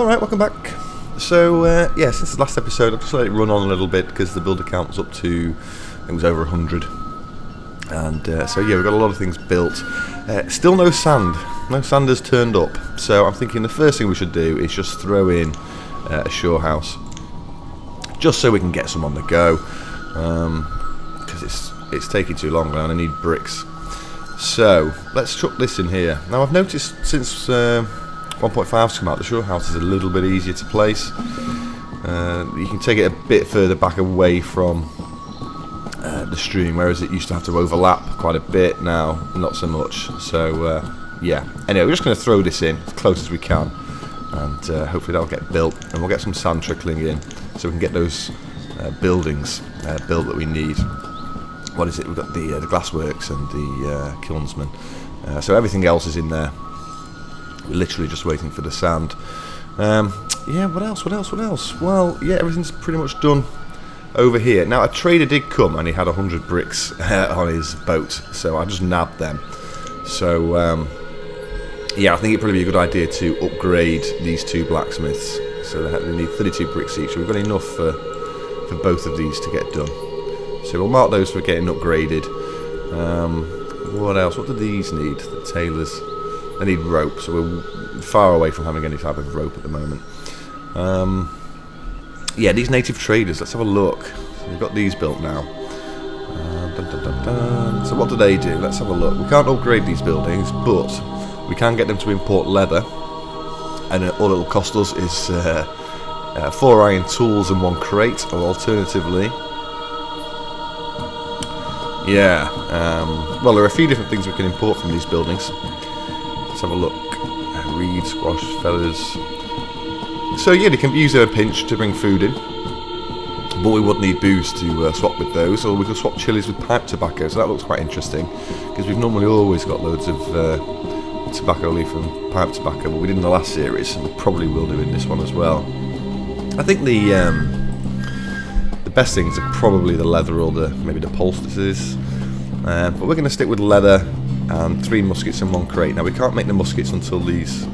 Alright, welcome back. So, yeah, since the last episode, I've just let it run on a little bit because the builder count was up to, I think it was over 100. And so, yeah, we've got a lot of things built. Still no sand. No sand has turned up. So I'm thinking the first thing we should do is just throw in a shore house. Just so we can get some on the go. Because it's taking too long and I need bricks. So, let's chuck this in here. Now, I've noticed since 1.5's come out, the shore house is a little bit easier to place. You can take it a bit further back away from the stream, whereas it used to have to overlap quite a bit. Now, not so much. So, yeah. Anyway, we're just going to throw this in as close as we can, and hopefully that'll get built, and we'll get some sand trickling in, so we can get those buildings built that we need. What is it? We've got the glassworks and the kilnsman. So everything else is in there. We're literally just waiting for the sand. Yeah, what else? Well, yeah, everything's pretty much done over here. Now, a trader did come and he had 100 bricks on his boat, so I just nabbed them. So, yeah, I think it'd probably be a good idea to upgrade these two blacksmiths. So they need 32 bricks each, so we've got enough for both of these to get done. So we'll mark those for getting upgraded. What else? What do these need? The tailors. They need rope, so we're far away from having any type of rope at the moment. Yeah, these native traders, let's have a look. So we've got these built now. So what do they do? Let's have a look. We can't upgrade these buildings, but we can get them to import leather. And all it'll cost us is 4 iron tools and 1 crate, or alternatively... Yeah, well, there are a few different things we can import from these buildings. Let's have a look. Reed, squash, feathers. So yeah, they can use a pinch to bring food in, but we would need booze to swap with those, or we could swap chilies with pipe tobacco. So that looks quite interesting, because we've normally always got loads of tobacco leaf and pipe tobacco, but we did in the last series, and we probably will do in this one as well. I think the best things are probably the leather or maybe the poultices, but we're going to stick with leather and 3 muskets and 1 crate. Now we can't make the muskets until these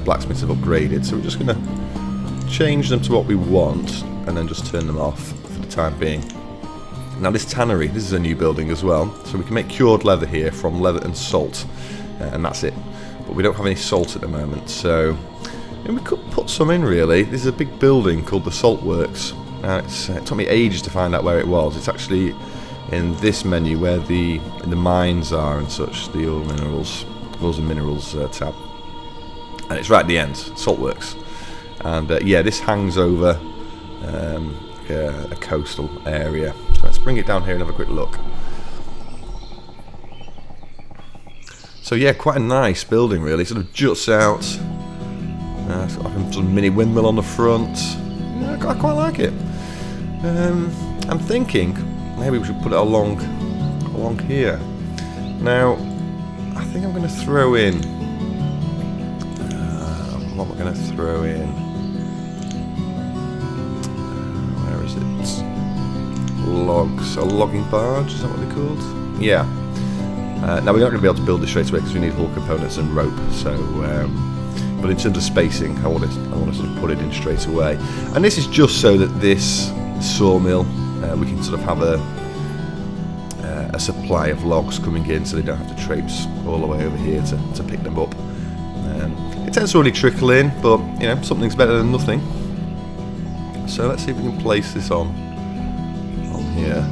blacksmiths have upgraded, so we're just going to change them to what we want and then just turn them off for the time being. Now this tannery, this is a new building as well, so we can make cured leather here from leather and salt, and that's it. But we don't have any salt at the moment, so we could put some in really. This is a big building called the Saltworks. Now it took me ages to find out where it was. It's actually in this menu where the mines are and such, the oil and minerals tab, and it's right at the end, Saltworks. And yeah, this hangs over a coastal area. So let's bring it down here and have a quick look. So yeah, quite a nice building really. Sort of juts out. It's got like a sort of mini windmill on the front. Yeah, I quite like it. I'm thinking maybe we should put it along here. Now, I think I'm going to throw in. What am I going to throw in? Where is it? Logs. A logging barge. Is that what they're called? Yeah. Now we're not going to be able to build this straight away because we need hull components and rope. So, but in terms of spacing, I want to sort of put it in straight away. And this is just so that this sawmill, we can sort of have a supply of logs coming in, so they don't have to traipse all the way over here to pick them up. It tends to only trickle in, but you know, something's better than nothing. So let's see if we can place this on here.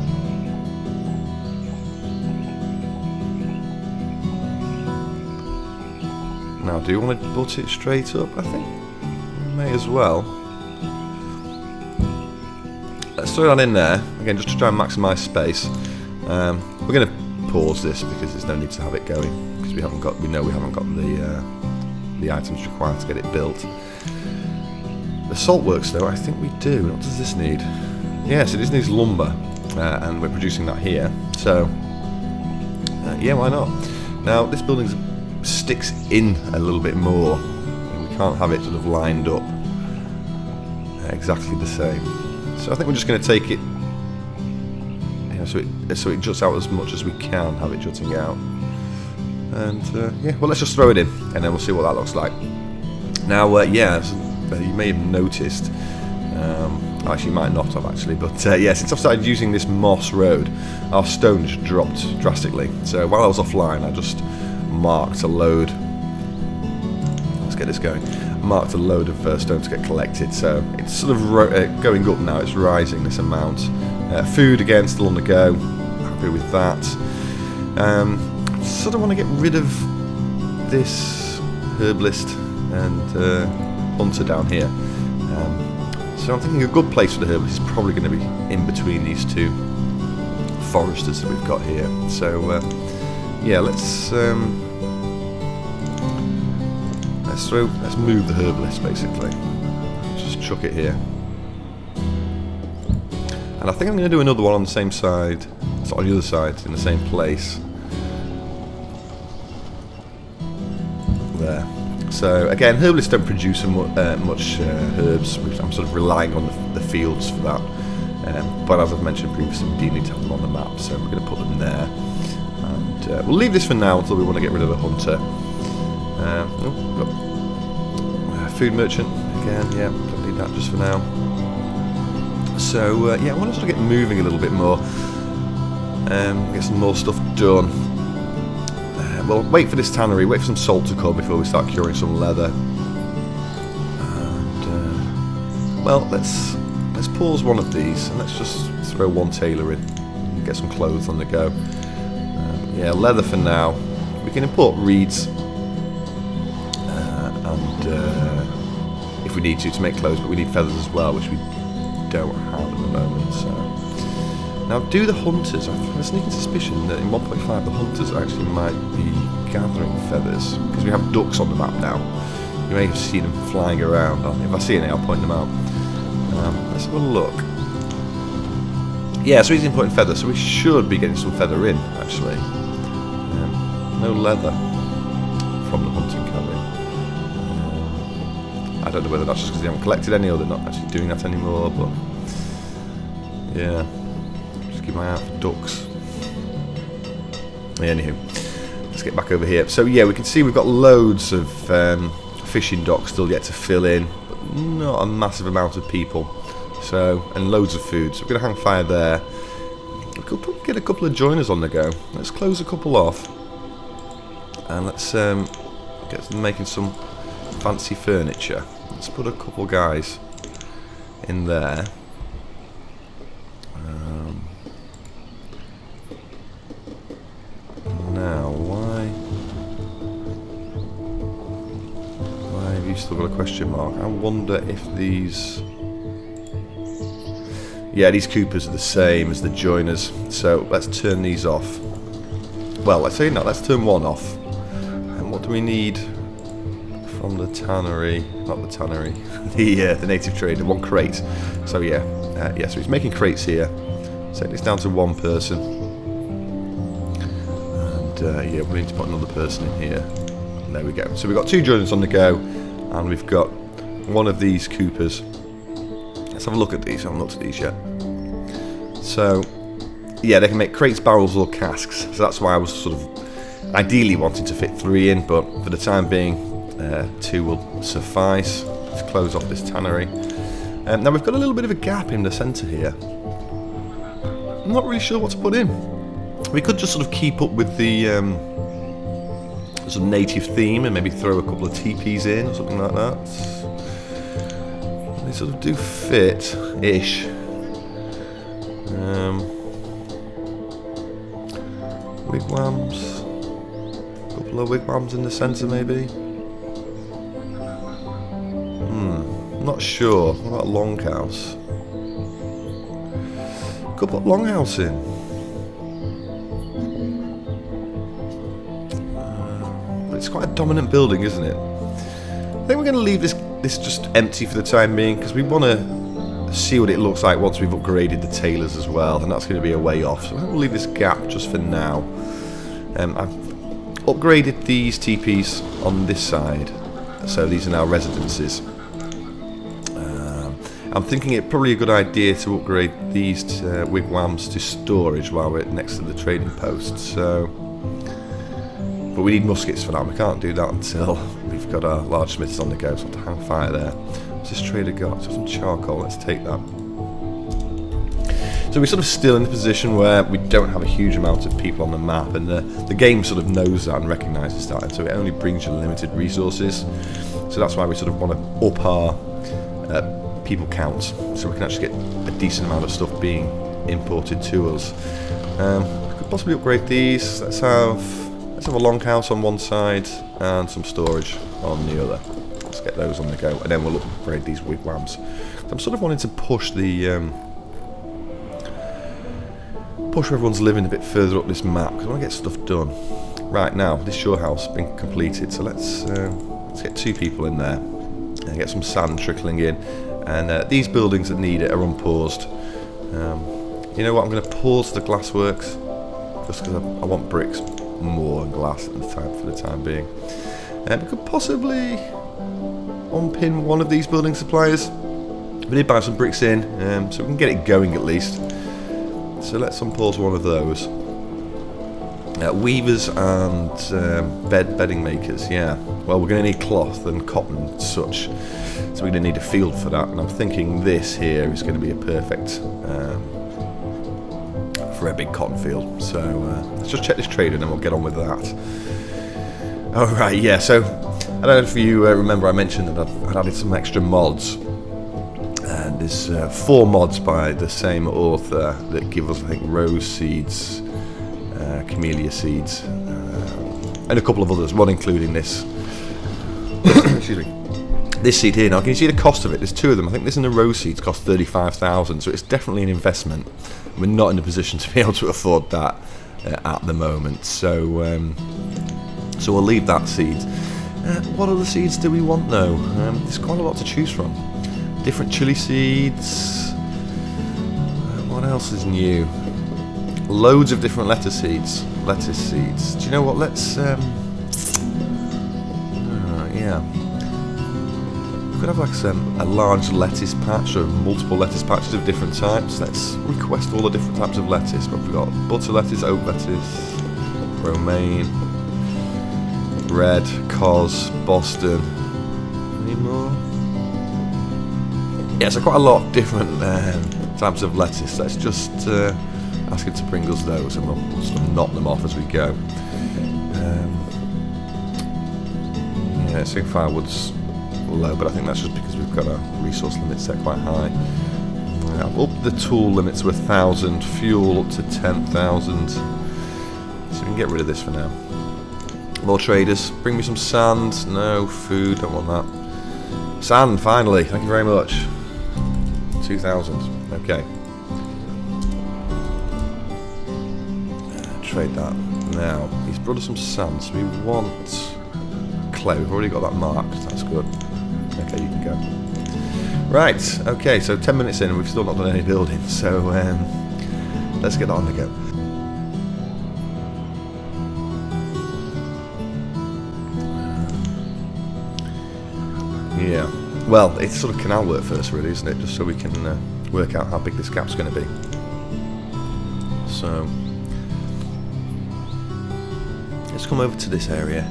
Now, do you want to butt it straight up? I think we may as well. Let's throw that in there again, just to try and maximise space. We're going to pause this because there's no need to have it going, because we know we haven't got the items required to get it built. The Saltworks, though, I think we do. What does this need? Yeah, so this needs lumber, and we're producing that here. So, yeah, why not? Now, this building sticks in a little bit more, and we can't have it sort of lined up exactly the same. So I think we're just going to take it, so it juts out as much as we can have it jutting out. And yeah, well, let's just throw it in and then we'll see what that looks like. Now, yeah, you may have noticed. Actually, you might not have actually, but yeah, since I've started using this moss road, our stone just dropped drastically. So while I was offline, I just marked a load. Let's get this going. Marked a load of stone to get collected. So it's sort of going up now. It's rising this amount. Food again, still on the go. Happy with that. Sort of want to get rid of this herbalist and hunter down here. So I'm thinking a good place for the herbalist is probably going to be in between these two foresters that we've got here. So yeah, let's move the herbalist basically. Just chuck it here. And I think I'm going to do another one on the same side. It's on the other side, in the same place. There. So again, herbalists don't produce much herbs. I'm sort of relying on the fields for that. But as I've mentioned previously, we do need to have them on the map, so we're going to put them there. And we'll leave this for now until we want to get rid of the hunter. Food merchant again. Yeah, don't need that just for now. So yeah, I want to sort of get moving a little bit more. Get some more stuff done. Well, wait for this tannery, wait for some salt to come before we start curing some leather. And, well, let's pause one of these and let's just throw one tailor in and get some clothes on the go. Yeah, leather for now. We can import reeds and if we need to make clothes, but we need feathers as well, which we don't have at the moment. So. Now, do the hunters, I have a sneaking suspicion that in 1.5 the hunters actually might be gathering feathers, because we have ducks on the map now. You may have seen them flying around. If I see any, I'll point them out. Let's have a look. Yeah, so he's importing feathers, so we should be getting some feather in, actually. No leather from the hunting cabin. I don't know whether that's just because they haven't collected any or they're not actually doing that anymore, but yeah. Keep my eye out for ducks. Anywho, let's get back over here. So yeah, we can see we've got loads of fishing docks still yet to fill in, but not a massive amount of people. So, and loads of food. So we're going to hang fire there. We could probably get a couple of joiners on the go. Let's close a couple off, and let's get them making some fancy furniture. Let's put a couple guys in there. Now, why have you still got a question mark? I wonder if these... Yeah, these Coopers are the same as the joiners, so let's turn these off. Well, let's say that, let's turn one off. And what do we need from the tannery? Not the tannery, the native trader, one crate. So yeah, so he's making crates here. Set this down to one person. Yeah, we need to put another person in here. And there we go. So we've got two joiners on the go, and we've got one of these Coopers. Let's have a look at these. I haven't looked at these yet. So, yeah, they can make crates, barrels, or casks. So that's why I was sort of ideally wanting to fit 3 in, but for the time being, 2 will suffice. Let's close off this tannery. Now we've got a little bit of a gap in the centre here. I'm not really sure what to put in. We could just sort of keep up with the sort of native theme and maybe throw a couple of teepees in or something like that. They sort of do fit-ish. Wigwams. A couple of wigwams in the centre maybe. Not sure. What about a longhouse? Could put longhouse in. It's quite a dominant building, isn't it? I think we're going to leave this just empty for the time being, because we want to see what it looks like once we've upgraded the tailors as well, and that's going to be a way off. So we'll leave this gap just for now. I've upgraded these teepees on this side, so these are now residences. I'm thinking it's probably a good idea to upgrade these wigwams to storage while we're next to the trading post. So. But we need muskets for now. We can't do that until we've got our large smiths on the go, so we'll have to hang fire there. What's this trader got? Some charcoal. Let's take that. So we're sort of still in the position where we don't have a huge amount of people on the map, and the game sort of knows that and recognises that, and so it only brings you limited resources. So that's why we sort of want to up our people count, so we can actually get a decent amount of stuff being imported to us. We could possibly upgrade these. Let's have a longhouse on one side and some storage on the other. Let's get those on the go, and then we'll upgrade these wigwams. I'm sort of wanting to push the push where everyone's living a bit further up this map, because I want to get stuff done. Right now, this shore house has been completed, so let's get 2 people in there and get some sand trickling in. And these buildings that need it are unpaused. You know what? I'm going to pause the glassworks just because I want bricks more than glass at the time for the time being. And we could possibly unpin one of these building suppliers. We did buy some bricks in, so we can get it going at least. So let's unpause one of those. Weavers and bedding makers, yeah. Well, we're going to need cloth and cotton and such, so we're going to need a field for that. And I'm thinking this here is going to be a perfect for a big cotton field. So let's just check this trader and then we'll get on with that. All right, yeah. So I don't know if you remember, I mentioned that I'd added some extra mods. And there's 4 mods by the same author that give us, I think, rose seeds, camellia seeds, and a couple of others, one including this. Excuse me. This seed here. Now, can you see the cost of it? There's 2 of them. I think this and the rose seeds cost 35,000, so it's definitely an investment. We're not in a position to be able to afford that at the moment, so so we'll leave that seed. What other seeds do we want, though? There's quite a lot to choose from. Different chili seeds. What else is new? Loads of different lettuce seeds. Lettuce seeds. Do you know what? Let's yeah. We could have like a large lettuce patch or multiple lettuce patches of different types. Let's request all the different types of lettuce. But we've got butter lettuce, oak lettuce, romaine, red, cos, Boston. Any more? Yeah, so quite a lot of different types of lettuce. Let's just ask him to bring us those, and we'll sort of knock them off as we go. Yeah, so firewood's low, but I think that's just because we've got our resource limit set quite high. I've upped the tool limit to 1,000, fuel up to 10,000. So we can get rid of this for now. More traders. Bring me some sand. No, food, don't want that. Sand, finally. Thank you very much. 2,000. Okay. Trade that. Now, he's brought us some sand, so we want clay. We've already got that marked. That's good. Okay, you can go. Right. Okay, so 10 minutes in and we've still not done any building, so let's get on the go. Yeah. Well, it's sort of canal work first, really, isn't it? Just so we can work out how big this gap's going to be. So let's come over to this area.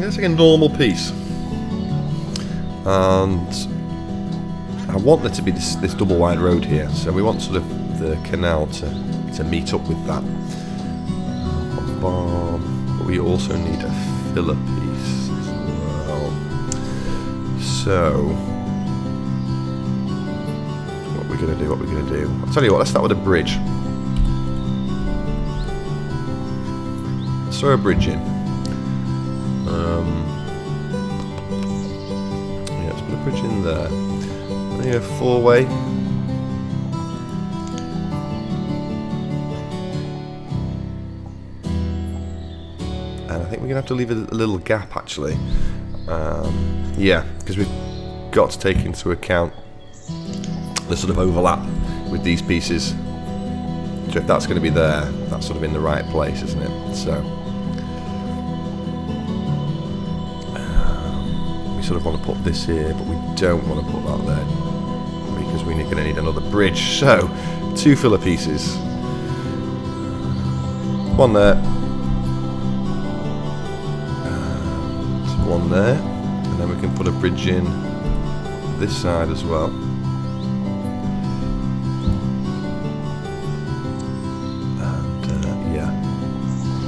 It's like a normal piece, and I want there to be this double wide road here. So we want sort of the canal to meet up with that. But we also need a filler piece as well. So what we're going to do? I'll tell you what, let's start with a bridge. Let's throw a bridge in. Yeah, let's put a bridge in there. Then a 4-way. And I think we're going to have to leave a little gap, actually. Yeah, because we've got to take into account the sort of overlap with these pieces. So if that's going to be there, that's sort of in the right place, isn't it? So we sort of want to put this here, but we don't want to put that there because we're going to need another bridge. So 2 filler pieces. One there. one there, and then we can put a bridge in this side as well. And yeah,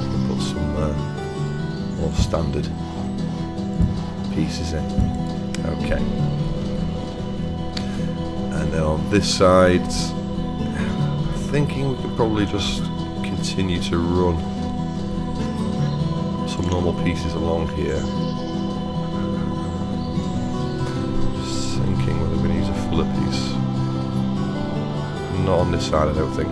we'll put some more standard pieces in. Okay. And then on this side, I'm thinking we could probably just continue to run some normal pieces along here. Just thinking whether we're going to use a fuller piece. Not on this side, I don't think.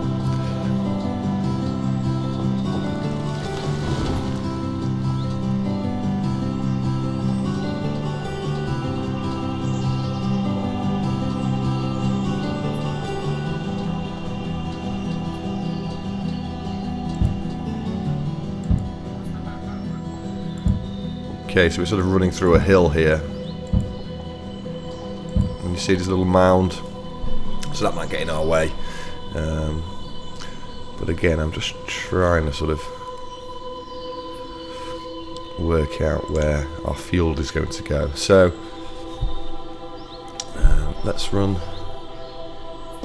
Okay, so we're sort of running through a hill here. And you see this little mound, so that might get in our way. But again, I'm just trying to sort of work out where our field is going to go. So let's run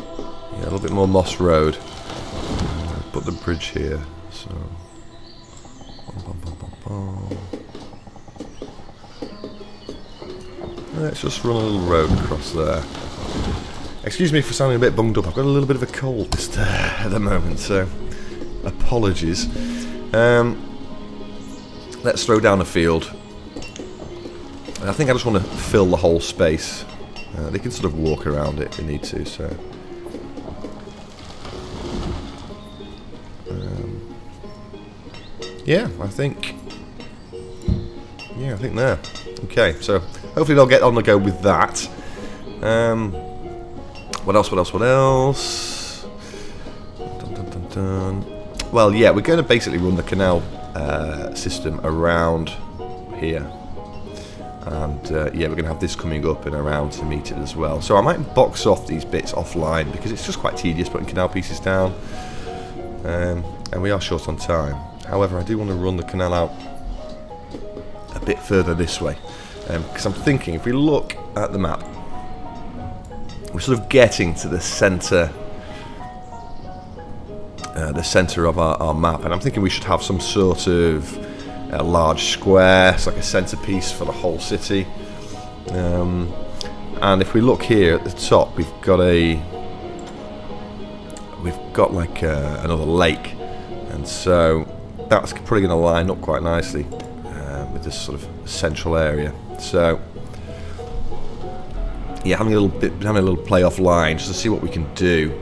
a little bit more Moss Road. Put the bridge here. So. Let's just run a little road across there. Excuse me for sounding a bit bunged up. I've got a little bit of a cold at the moment, so apologies. Let's throw down a field. I think I just want to fill the whole space. They can sort of walk around it if they need to. So, yeah, I think there. Okay, so hopefully they'll get on the go with that. What else? Dun. Well, yeah, we're going to basically run the canal system around here. And yeah, we're going to have this coming up and around to meet it as well. So I might box off these bits offline because it's just quite tedious putting canal pieces down. And we are short on time. However, I do want to run the canal out a bit further this way. Because I'm thinking, if we look at the map, we're sort of getting to the centre of our map, and I'm thinking we should have some sort of large square, it's like a centrepiece for the whole city. And if we look here at the top, we've got like another lake, and so that's probably going to line up quite nicely with this sort of central area. So yeah, having a little play offline just to see what we can do.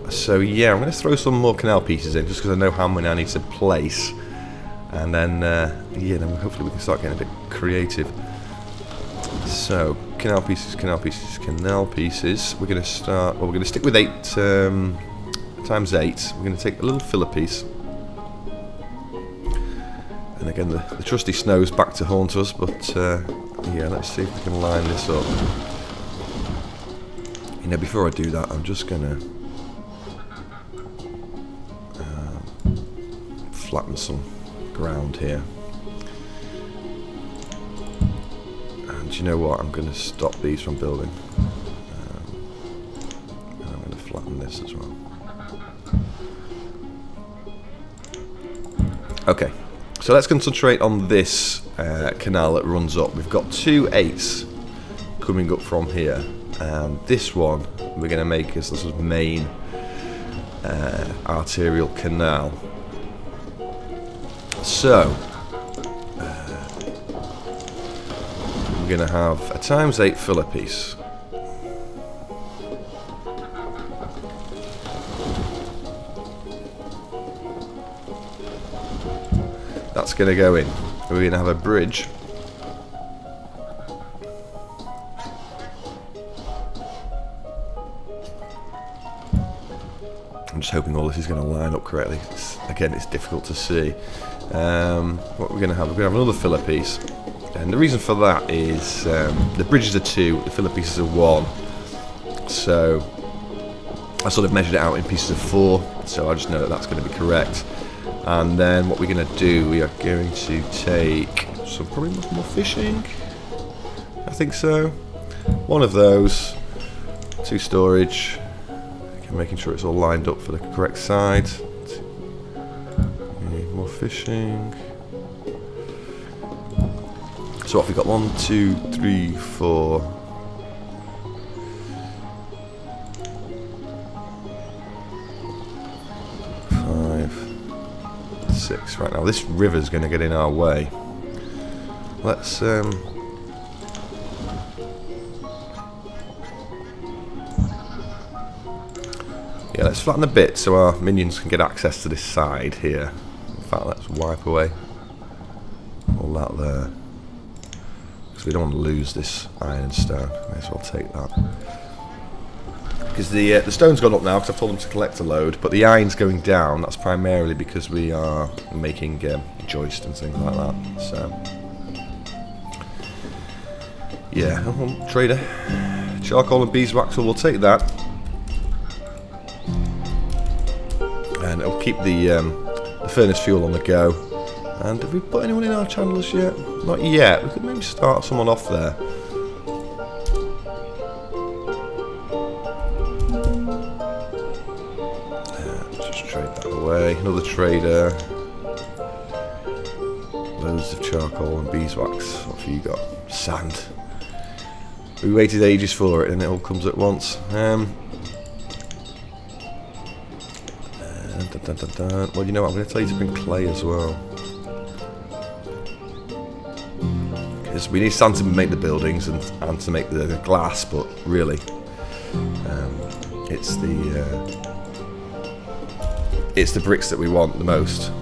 So yeah, I'm going to throw some more canal pieces in just because I know how many I need to place, and then yeah, then hopefully we can start getting a bit creative. So canal pieces. We're going to start. Well, we're going to stick with 8 times 8. We're going to take a little filler piece. And again, the trusty snow's back to haunt us, but yeah, let's see if we can line this up. You know, before I do that, I'm just going to flatten some ground here. And you know what? I'm going to stop these from building. And I'm going to flatten this as well. Okay. So let's concentrate on this canal that runs up. We've got 2 8s coming up from here. This one we're going to make as the sort of main arterial canal. So we're going to have a times 8 filler piece. That's going to go in. We're going to have a bridge. I'm just hoping all this is going to line up correctly. Again, it's difficult to see. What we're going to have, we're going to have another filler piece. And the reason for that is the bridges are 2, the filler pieces are 1. So I sort of measured it out in pieces of 4, so I just know that that's going to be correct. And then what we're going to do, we are going to take some probably more fishing. I think so. One of those. 2 storage. Making sure it's all lined up for the correct side. More fishing. So what have we got? 1, 2, 3, 4. 5, 6. Right now, this river's going to get in our way. Let's yeah, let's flatten a bit so our minions can get access to this side here. In fact, let's wipe away all that there. Because we don't want to lose this iron stone. May as well take that. Because the stone's gone up now because I've told them to collect a load. But the iron's going down. That's primarily because we are making joist and things like that. So, yeah, trader. Charcoal and beeswax, we'll take that. And it'll keep the furnace fuel on the go. And have we put anyone in our channels yet? Not yet. We could maybe start someone off there. Just trade that away. Another trader. Loads of charcoal and beeswax. What have you got? Sand. We waited ages for it and it all comes at once. Well, you know what, I'm going to tell you to bring clay as well. Because we need sand to make the buildings and to make the glass, but really, it's the bricks that we want the most.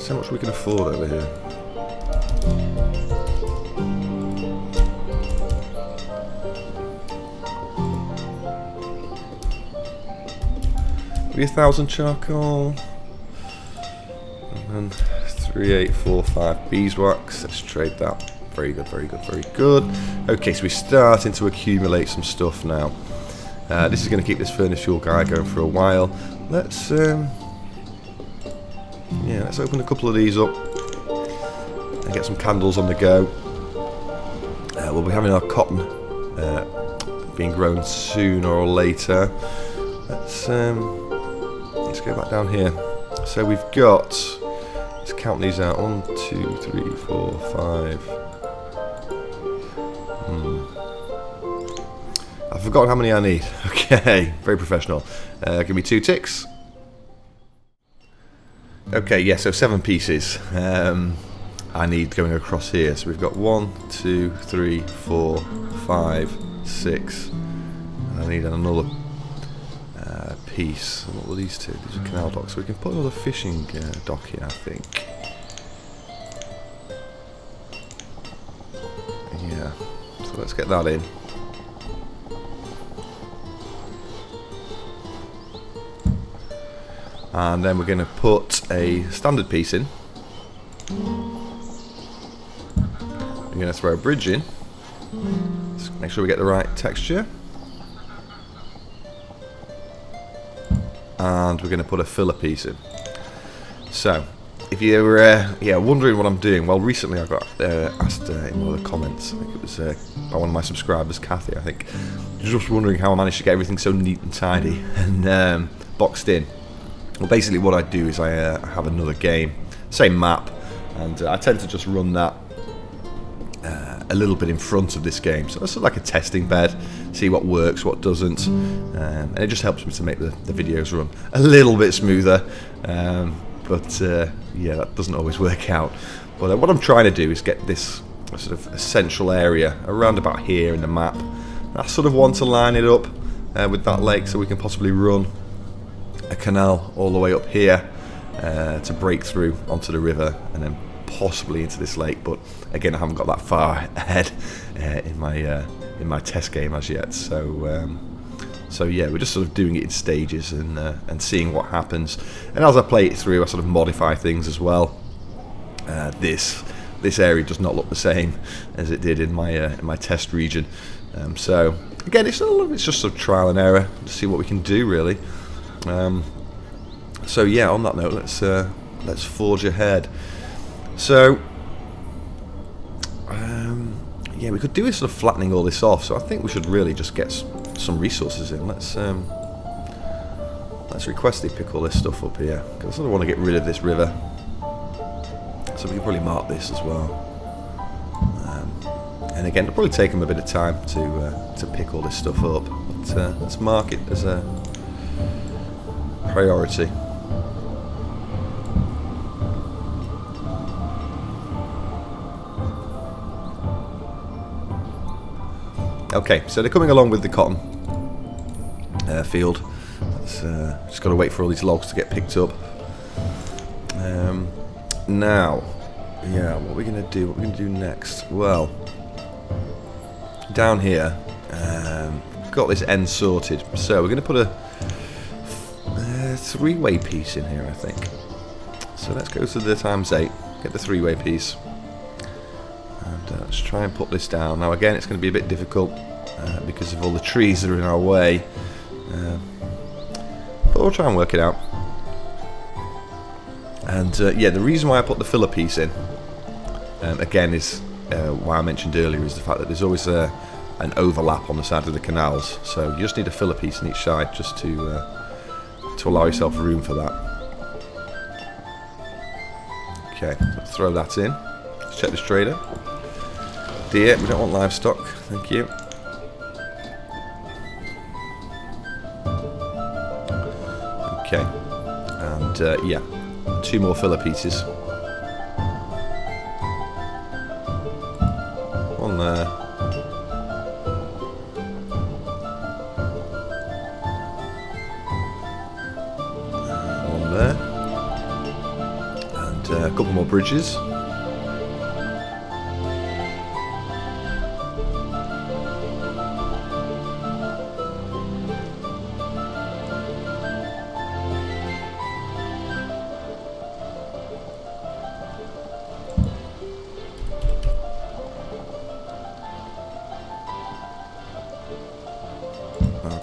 So much we can afford over here. Maybe 1,000 charcoal, and 3, 8, 4, 5 beeswax. Let's trade that. Very good, very good, very good. Okay, so we're starting to accumulate some stuff now. This is going to keep this furnace fuel guy going for a while. Let's yeah, let's open a couple of these up and get some candles on the go. We'll be having our cotton being grown sooner or later. Let's go back down here. So we've got, let's count these out. 1, 2, 3, 4, 5. I've forgotten how many I need. Okay, very professional. Give me 2 ticks. Okay, yeah, so 7 pieces I need going across here. So we've got 1, 2, 3, 4, 5, 6. And I need another piece. What were these 2? These are canal docks. So we can put another fishing dock here, I think. Yeah, so let's get that in. And then we're going to put a standard piece in. We're going to throw a bridge in. Let's make sure we get the right texture. And we're going to put a filler piece in. So, if you're wondering what I'm doing, well, recently I got asked in one of the comments, I think it was by one of my subscribers, Kathy, I think, just wondering how I managed to get everything so neat and tidy and boxed in. Well, basically what I do is I have another game, same map, and I tend to just run that a little bit in front of this game. So it's sort of like a testing bed, see what works, what doesn't, and it just helps me to make the videos run a little bit smoother, but yeah, that doesn't always work out. But what I'm trying to do is get this sort of essential area around about here in the map. I sort of want to line it up with that lake so we can possibly run a canal all the way up here to break through onto the river and then possibly into this lake. But again, I haven't got that far ahead in my test game as yet. So yeah, we're just sort of doing it in stages and seeing what happens. And as I play it through, I sort of modify things as well. This area does not look the same as it did in my test region. So again, it's just sort of trial and error to see what we can do really. So yeah, on that note, let's forge ahead. So yeah, we could do with sort of flattening all this off. So I think we should really just get some resources in. Let's request they pick all this stuff up here, because I sort of want to get rid of this river. So we can probably mark this as well. And again, it'll probably take them a bit of time to pick all this stuff up. But let's mark it as a priority. Okay, so they're coming along with the cotton field. Just got to wait for all these logs to get picked up. Now, yeah, what are we going to do? What are we going to do next? Well, down here, got this end sorted. So we're going to put a three-way piece in here, I think. So let's go to the ×8, get the three-way piece. And let's try and put this down. Now again, it's going to be a bit difficult because of all the trees that are in our way. But we'll try and work it out. And yeah, the reason why I put the filler piece in, again, is why I mentioned earlier, is the fact that there's always an overlap on the side of the canals. So you just need a filler piece on each side just to allow yourself room for that. Okay, let's throw that in. Let's check this trader. Deer, we don't want livestock, thank you. Okay, and yeah, 2 more filler pieces. One there. One there. And a couple more bridges.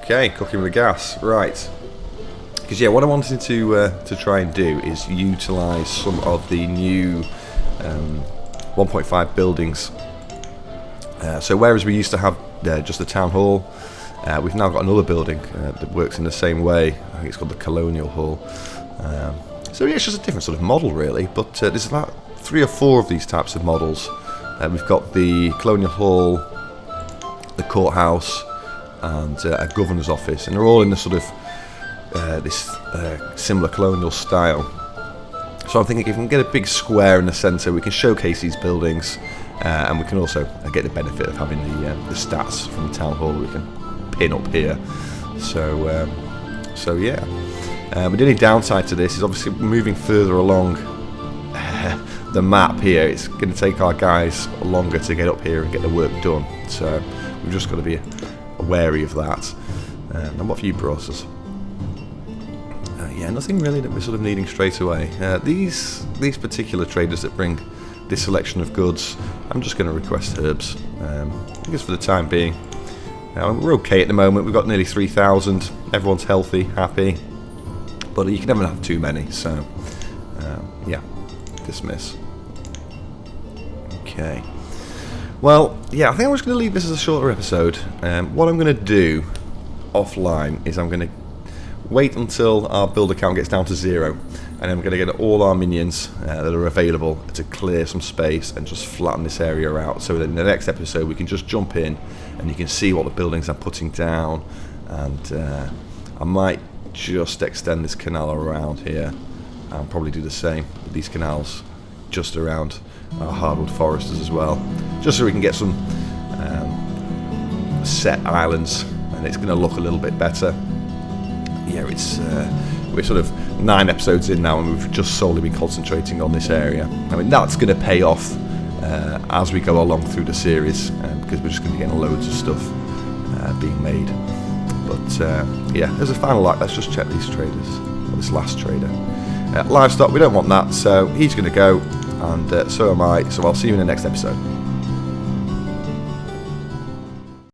Okay, cooking with gas, right. Because yeah, what I wanted to try and do is utilise some of the new 1.5 buildings. So whereas we used to have just the town hall, we've now got another building that works in the same way. I think it's called the Colonial Hall. So yeah, it's just a different sort of model really, but there's about 3 or 4 of these types of models. We've got the Colonial Hall, the courthouse, and a governor's office, and they're all in the sort of this similar colonial style. So I'm thinking if we can get a big square in the centre, we can showcase these buildings, and we can also get the benefit of having the stats from the town hall we can pin up here. So so yeah, but the only downside to this is obviously moving further along the map here. It's going to take our guys longer to get up here and get the work done. So we've just got to be wary of that. And what have you brought us? Yeah, nothing really that we're sort of needing straight away. These particular traders that bring this selection of goods, I'm just going to request herbs. I guess for the time being. We're okay at the moment. We've got nearly 3,000. Everyone's healthy, happy. But you can never have too many. So, yeah, dismiss. Okay. Well, yeah, I think I'm just going to leave this as a shorter episode. What I'm going to do offline is I'm going to wait until our builder count gets down to 0, and I'm going to get all our minions that are available to clear some space and just flatten this area out, so that in the next episode we can just jump in and you can see what the buildings I'm putting down. And I might just extend this canal around here and probably do the same with these canals just around our hardwood foresters as well, just so we can get some set islands and it's going to look a little bit better. Yeah, it's we're sort of 9 episodes in now and we've just solely been concentrating on this area. I mean, that's going to pay off as we go along through the series, because we're just going to be getting loads of stuff being made. But yeah, as a final like, let's just check these traders, or this last trader. Livestock, we don't want that, so he's going to go, and so am I, so I'll see you in the next episode.